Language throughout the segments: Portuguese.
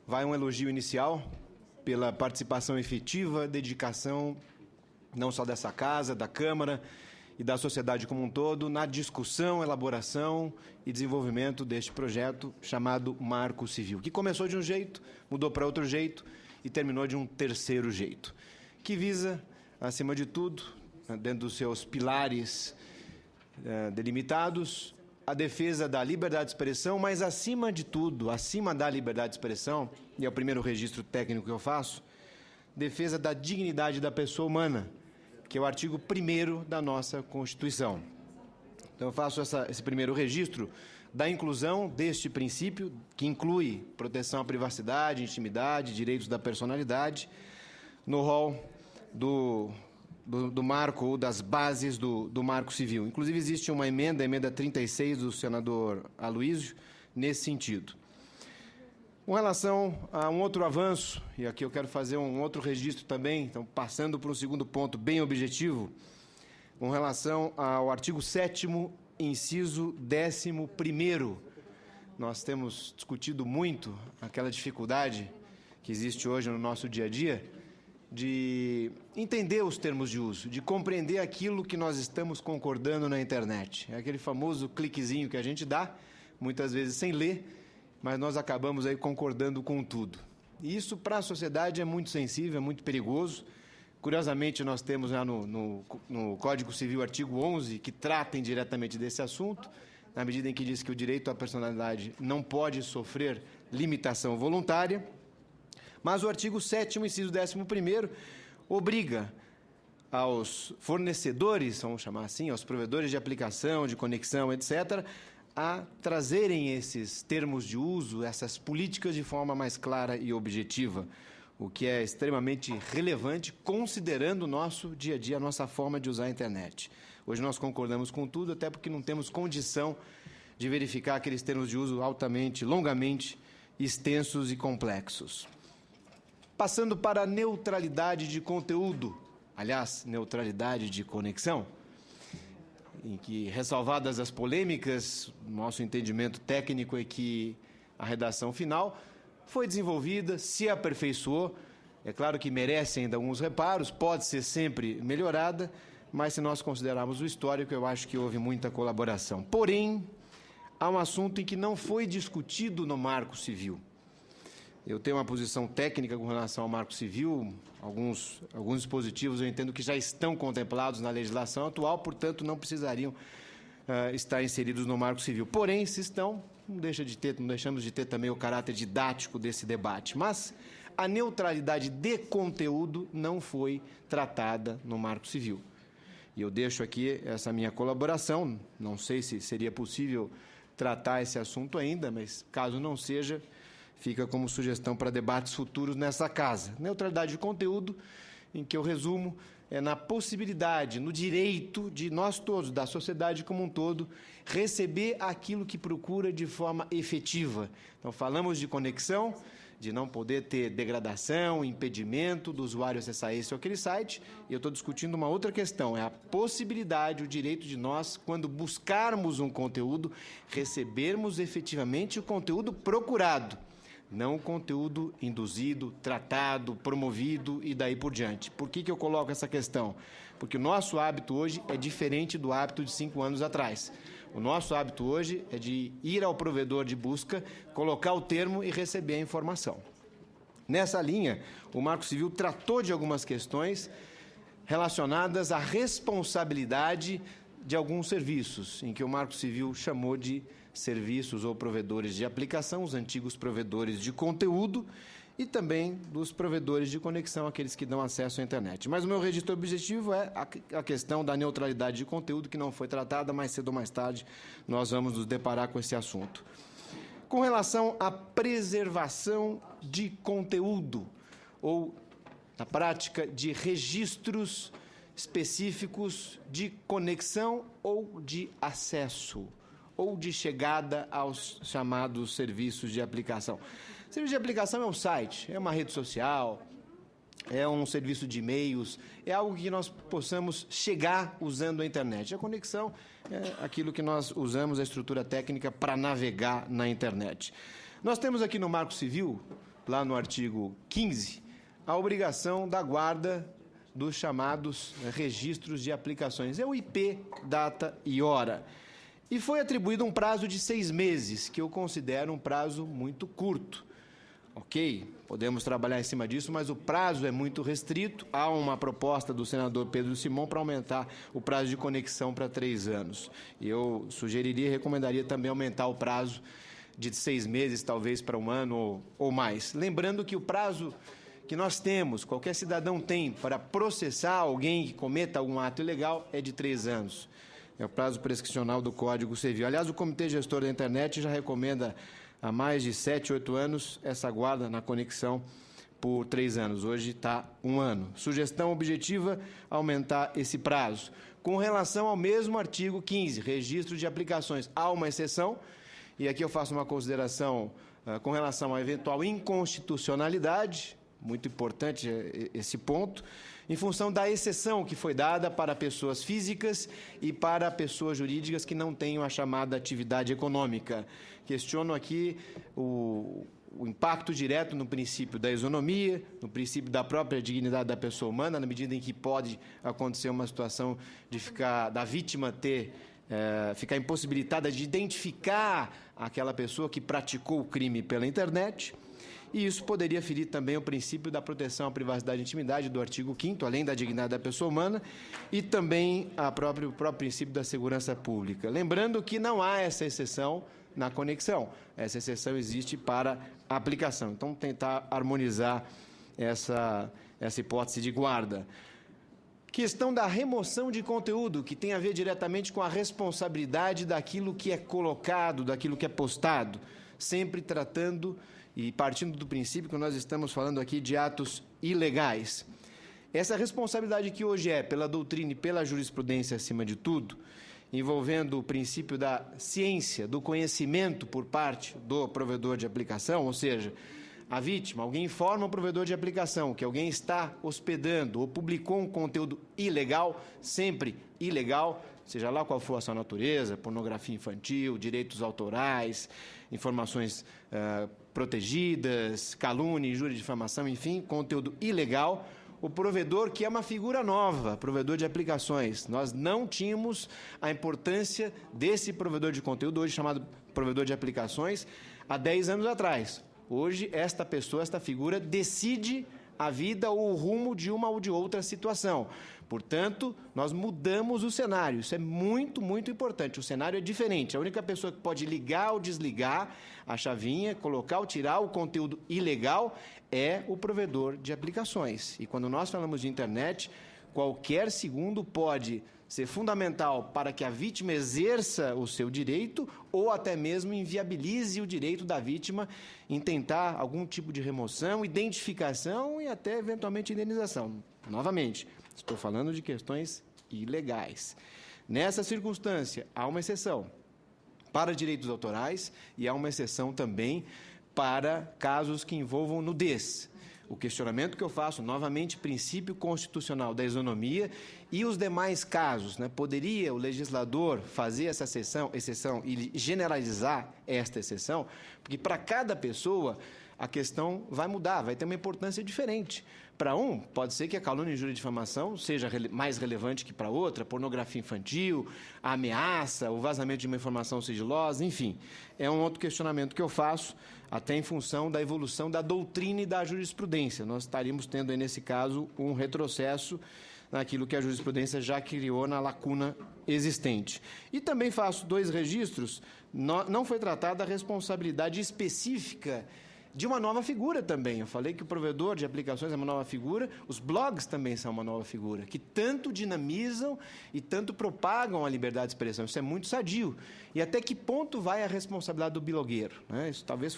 vai um elogio inicial pela participação efetiva, dedicação, não só dessa casa, da Câmara e da sociedade como um todo, na discussão, elaboração e desenvolvimento deste projeto chamado Marco Civil, que começou de um jeito, mudou para outro jeito e terminou de um terceiro jeito, que visa, acima de tudo, dentro dos seus pilares delimitados, a defesa da liberdade de expressão, mas, acima de tudo, acima da liberdade de expressão, e é o primeiro registro técnico que eu faço, defesa da dignidade da pessoa humana, que é o artigo 1º da nossa Constituição. Então, eu faço esse primeiro registro da inclusão deste princípio, que inclui proteção à privacidade, intimidade, direitos da personalidade, no rol do marco ou das bases do Marco Civil. Inclusive, existe uma emenda, a emenda 36 do senador Aloysio, nesse sentido. Com relação a um outro avanço, e aqui eu quero fazer um outro registro também, então, passando para um segundo ponto bem objetivo, com relação ao artigo 7º, inciso 11º. Nós temos discutido muito aquela dificuldade que existe hoje no nosso dia a dia, de entender os termos de uso, de compreender aquilo que nós estamos concordando na internet. É aquele famoso cliquezinho que a gente dá, muitas vezes sem ler, mas nós acabamos aí concordando com tudo. E isso, para a sociedade, é muito sensível, é muito perigoso. Curiosamente, nós temos lá no Código Civil, artigo 11, que trata indiretamente desse assunto, na medida em que diz que o direito à personalidade não pode sofrer limitação voluntária. Mas o artigo 7º, inciso 11º, obriga aos fornecedores, vamos chamar assim, aos provedores de aplicação, de conexão, etc., a trazerem esses termos de uso, essas políticas de forma mais clara e objetiva, o que é extremamente relevante, considerando o nosso dia a dia, a nossa forma de usar a internet. Hoje nós concordamos com tudo, até porque não temos condição de verificar aqueles termos de uso altamente, longamente extensos e complexos. Passando para a neutralidade de conteúdo, aliás, neutralidade de conexão, em que, ressalvadas as polêmicas, nosso entendimento técnico é que a redação final foi desenvolvida, se aperfeiçoou, é claro que merece ainda alguns reparos, pode ser sempre melhorada, mas se nós considerarmos o histórico, eu acho que houve muita colaboração. Porém, há um assunto em que não foi discutido no Marco Civil. Eu tenho uma posição técnica com relação ao Marco Civil, alguns dispositivos eu entendo que já estão contemplados na legislação atual, portanto, não precisariam estar inseridos no Marco Civil. Porém, se estão, não deixamos de ter também o caráter didático desse debate. Mas a neutralidade de conteúdo não foi tratada no Marco Civil. E eu deixo aqui essa minha colaboração, não sei se seria possível tratar esse assunto ainda, mas caso não seja, fica como sugestão para debates futuros nessa casa. Neutralidade de conteúdo, em que eu resumo, é na possibilidade, no direito de nós todos, da sociedade como um todo, receber aquilo que procura de forma efetiva. Então, falamos de conexão, de não poder ter degradação, impedimento do usuário acessar esse ou aquele site, e eu estou discutindo uma outra questão, é a possibilidade, o direito de nós, quando buscarmos um conteúdo, recebermos efetivamente o conteúdo procurado, não o conteúdo induzido, tratado, promovido e daí por diante. Por que eu coloco essa questão? Porque o nosso hábito hoje é diferente do hábito de 5 anos atrás. O nosso hábito hoje é de ir ao provedor de busca, colocar o termo e receber a informação. Nessa linha, o Marco Civil tratou de algumas questões relacionadas à responsabilidade de alguns serviços, em que o Marco Civil chamou de serviços ou provedores de aplicação, os antigos provedores de conteúdo, e também dos provedores de conexão, aqueles que dão acesso à internet. Mas o meu registro objetivo é a questão da neutralidade de conteúdo, que não foi tratada, mais cedo ou mais tarde nós vamos nos deparar com esse assunto. Com relação à preservação de conteúdo, ou, na prática, de registros específicos de conexão ou de acesso, ou de chegada aos chamados serviços de aplicação. Serviço de aplicação é um site, é uma rede social, é um serviço de e-mails, é algo que nós possamos chegar usando a internet. A conexão é aquilo que nós usamos, a estrutura técnica, para navegar na internet. Nós temos aqui no Marco Civil lá no artigo 15, a obrigação da guarda dos chamados registros de aplicações. É o IP, data e hora. E foi atribuído um prazo de 6 meses, que eu considero um prazo muito curto. Ok, podemos trabalhar em cima disso, mas o prazo é muito restrito. Há uma proposta do senador Pedro Simon para aumentar o prazo de conexão para 3 anos. Eu sugeriria e recomendaria também aumentar o prazo de 6 meses, talvez para 1 ano ou mais. Lembrando que o prazo que nós temos, qualquer cidadão tem, para processar alguém que cometa algum ato ilegal, é de 3 anos. É o prazo prescricional do Código Civil. Aliás, o Comitê Gestor da Internet já recomenda há mais de 7, 8 anos essa guarda na conexão por 3 anos. Hoje está 1 ano. Sugestão objetiva, aumentar esse prazo. Com relação ao mesmo artigo 15, registro de aplicações, há uma exceção, e aqui eu faço uma consideração com relação à eventual inconstitucionalidade, muito importante esse ponto, em função da exceção que foi dada para pessoas físicas e para pessoas jurídicas que não tenham a chamada atividade econômica. Questiono aqui o impacto direto no princípio da isonomia, no princípio da própria dignidade da pessoa humana, na medida em que pode acontecer uma situação de da vítima ficar impossibilitada de identificar aquela pessoa que praticou o crime pela internet. E isso poderia ferir também o princípio da proteção à privacidade e intimidade do artigo 5º, além da dignidade da pessoa humana, e também o próprio princípio da segurança pública. Lembrando que não há essa exceção na conexão. Essa exceção existe para a aplicação. Então, tentar harmonizar essa hipótese de guarda. Questão da remoção de conteúdo, que tem a ver diretamente com a responsabilidade daquilo que é colocado, daquilo que é postado, sempre tratando e partindo do princípio que nós estamos falando aqui de atos ilegais. Essa responsabilidade que hoje é pela doutrina e pela jurisprudência acima de tudo, envolvendo o princípio da ciência, do conhecimento por parte do provedor de aplicação, ou seja, a vítima, alguém informa o provedor de aplicação que alguém está hospedando ou publicou um conteúdo ilegal, sempre ilegal, seja lá qual for a sua natureza, pornografia infantil, direitos autorais, informações protegidas, calúnia, injúria, difamação, enfim, conteúdo ilegal. O provedor, que é uma figura nova, provedor de aplicações. Nós não tínhamos a importância desse provedor de conteúdo, hoje chamado provedor de aplicações, há 10 anos atrás. Hoje, esta pessoa, esta figura, decide a vida ou o rumo de uma ou de outra situação. Portanto, nós mudamos o cenário. Isso é muito, muito importante. O cenário é diferente. A única pessoa que pode ligar ou desligar a chavinha, colocar ou tirar o conteúdo ilegal é o provedor de aplicações. E quando nós falamos de internet, qualquer segundo pode ser fundamental para que a vítima exerça o seu direito ou até mesmo inviabilize o direito da vítima em tentar algum tipo de remoção, identificação e até, eventualmente, indenização. Novamente, estou falando de questões ilegais. Nessa circunstância, há uma exceção para direitos autorais e há uma exceção também para casos que envolvam nudez. O questionamento que eu faço, novamente, princípio constitucional da isonomia e os demais casos, né? Poderia o legislador fazer essa exceção e generalizar esta exceção? Porque para cada pessoa a questão vai mudar, vai ter uma importância diferente. Para um, pode ser que a calúnia, injúria e difamação seja mais relevante que para outra, pornografia infantil, a ameaça, o vazamento de uma informação sigilosa, enfim. É um outro questionamento que eu faço, até em função da evolução da doutrina e da jurisprudência. Nós estaríamos tendo, aí, nesse caso, um retrocesso naquilo que a jurisprudência já criou na lacuna existente. E também faço 2 registros. Não foi tratada a responsabilidade específica de uma nova figura também. Eu falei que o provedor de aplicações é uma nova figura, os blogs também são uma nova figura, que tanto dinamizam e tanto propagam a liberdade de expressão. Isso é muito sadio. E até que ponto vai a responsabilidade do blogueiro, né? Isso talvez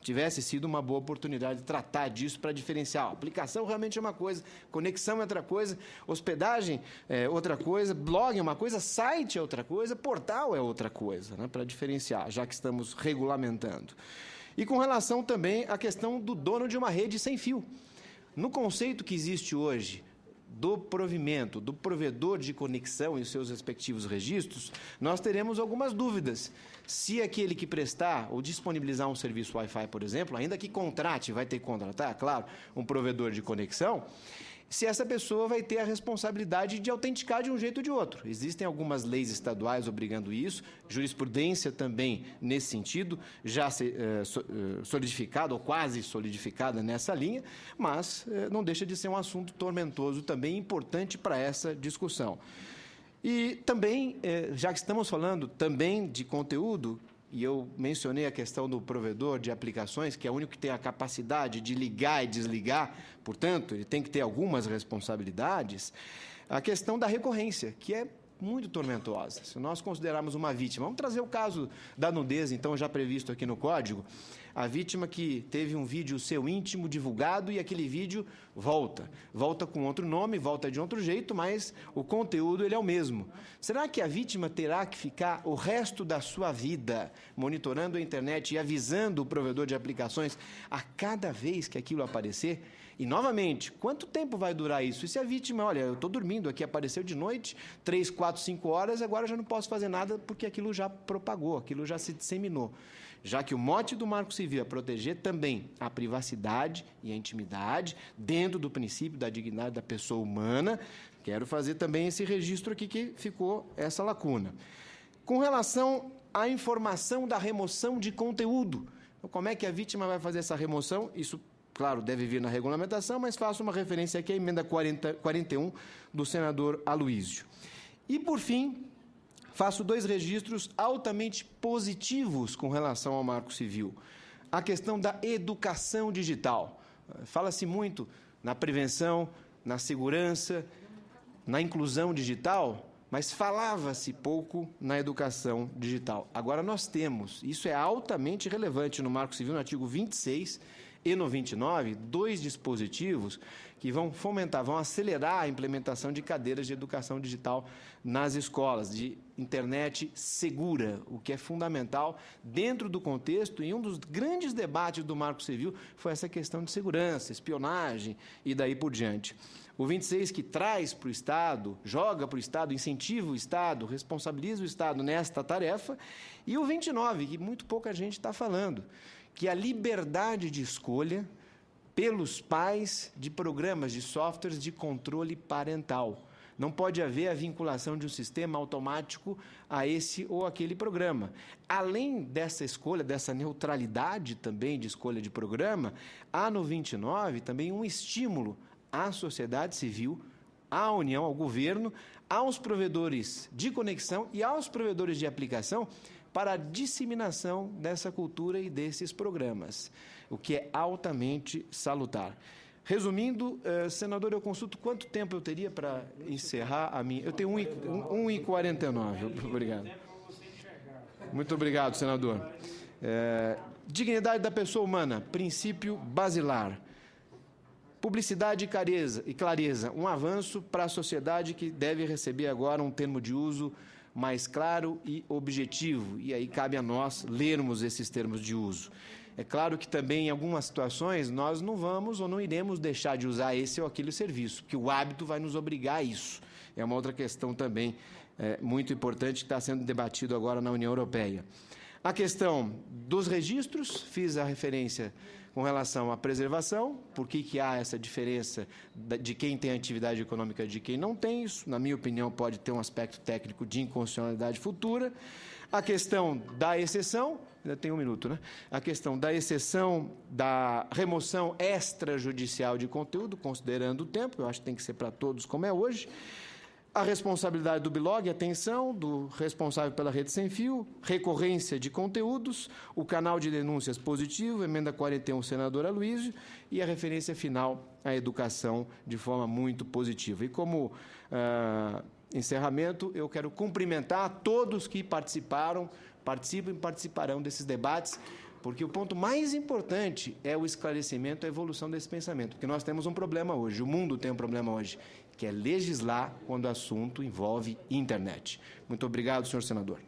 tivesse sido uma boa oportunidade de tratar disso para diferenciar. A aplicação realmente é uma coisa, conexão é outra coisa, hospedagem é outra coisa, blog é uma coisa, site é outra coisa, portal é outra coisa, né? Para diferenciar, já que estamos regulamentando. E com relação também à questão do dono de uma rede sem fio. No conceito que existe hoje, do provimento, do provedor de conexão e os seus respectivos registros, nós teremos algumas dúvidas. Se aquele que prestar ou disponibilizar um serviço Wi-Fi, por exemplo, ainda que contrate, vai ter que contratar, claro, um provedor de conexão, se essa pessoa vai ter a responsabilidade de autenticar de um jeito ou de outro. Existem algumas leis estaduais obrigando isso, jurisprudência também nesse sentido, já solidificada ou quase solidificada nessa linha, mas não deixa de ser um assunto tormentoso também, importante para essa discussão. E também, já que estamos falando também de conteúdo, e eu mencionei a questão do provedor de aplicações, que é o único que tem a capacidade de ligar e desligar, portanto, ele tem que ter algumas responsabilidades, a questão da recorrência, que é muito tormentosa. Se nós considerarmos uma vítima, vamos trazer o caso da nudez, então, já previsto aqui no Código, a vítima que teve um vídeo seu íntimo divulgado e aquele vídeo volta com outro nome, volta de outro jeito, mas o conteúdo ele é o mesmo. Será que a vítima terá que ficar o resto da sua vida monitorando a internet e avisando o provedor de aplicações a cada vez que aquilo aparecer? E, novamente, quanto tempo vai durar isso? E se a vítima, olha, eu estou dormindo aqui, apareceu de noite, 3, 4, 5 horas, agora eu já não posso fazer nada porque aquilo já propagou, aquilo já se disseminou. Já que o mote do Marco Civil é proteger também a privacidade e a intimidade, dentro do princípio da dignidade da pessoa humana, quero fazer também esse registro aqui que ficou essa lacuna. Com relação à informação da remoção de conteúdo, então, como é que a vítima vai fazer essa remoção? Isso, claro, deve vir na regulamentação, mas faço uma referência aqui à emenda 41 do senador Aloísio. E, por fim, faço 2 registros altamente positivos com relação ao Marco Civil. A questão da educação digital. Fala-se muito na prevenção, na segurança, na inclusão digital, mas falava-se pouco na educação digital. Agora nós temos, isso é altamente relevante no Marco Civil, no artigo 26 e no 29, 2 dispositivos que vão fomentar, vão acelerar a implementação de cadeiras de educação digital nas escolas, de internet segura, o que é fundamental dentro do contexto, e um dos grandes debates do Marco Civil foi essa questão de segurança, espionagem e daí por diante. O 26 que traz para o Estado, joga para o Estado, incentiva o Estado, responsabiliza o Estado nesta tarefa, e o 29, que muito pouca gente está falando, que a liberdade de escolha pelos pais de programas, de softwares de controle parental. Não pode haver a vinculação de um sistema automático a esse ou aquele programa. Além dessa escolha, dessa neutralidade também de escolha de programa, há no 29 também um estímulo à sociedade civil, à União, ao governo, aos provedores de conexão e aos provedores de aplicação para a disseminação dessa cultura e desses programas, o que é altamente salutar. Resumindo, senador, eu consulto quanto tempo eu teria para encerrar a minha... Eu tenho 1h49, obrigado. Muito obrigado, senador. Dignidade da pessoa humana, princípio basilar. Publicidade e clareza, um avanço para a sociedade que deve receber agora um termo de uso mais claro e objetivo, e aí cabe a nós lermos esses termos de uso. É claro que também, em algumas situações, nós não vamos ou não iremos deixar de usar esse ou aquele serviço, porque o hábito vai nos obrigar a isso. É uma outra questão também muito importante que está sendo debatido agora na União Europeia. A questão dos registros, fiz a referência com relação à preservação, por que há essa diferença de quem tem atividade econômica e de quem não tem. Isso, na minha opinião, pode ter um aspecto técnico de inconstitucionalidade futura. A questão da exceção, ainda tem 1 minuto, né? A questão da exceção da remoção extrajudicial de conteúdo, considerando o tempo, eu acho que tem que ser para todos como é hoje. A responsabilidade do blog, atenção, do responsável pela rede sem fio, recorrência de conteúdos, o canal de denúncias positivo, emenda 41, senador Aloísio, e a referência final à educação de forma muito positiva. E como encerramento, eu quero cumprimentar todos que participam e participarão desses debates, porque o ponto mais importante é o esclarecimento, a evolução desse pensamento, porque nós temos um problema hoje, o mundo tem um problema hoje, que é legislar quando o assunto envolve internet. Muito obrigado, senhor senador.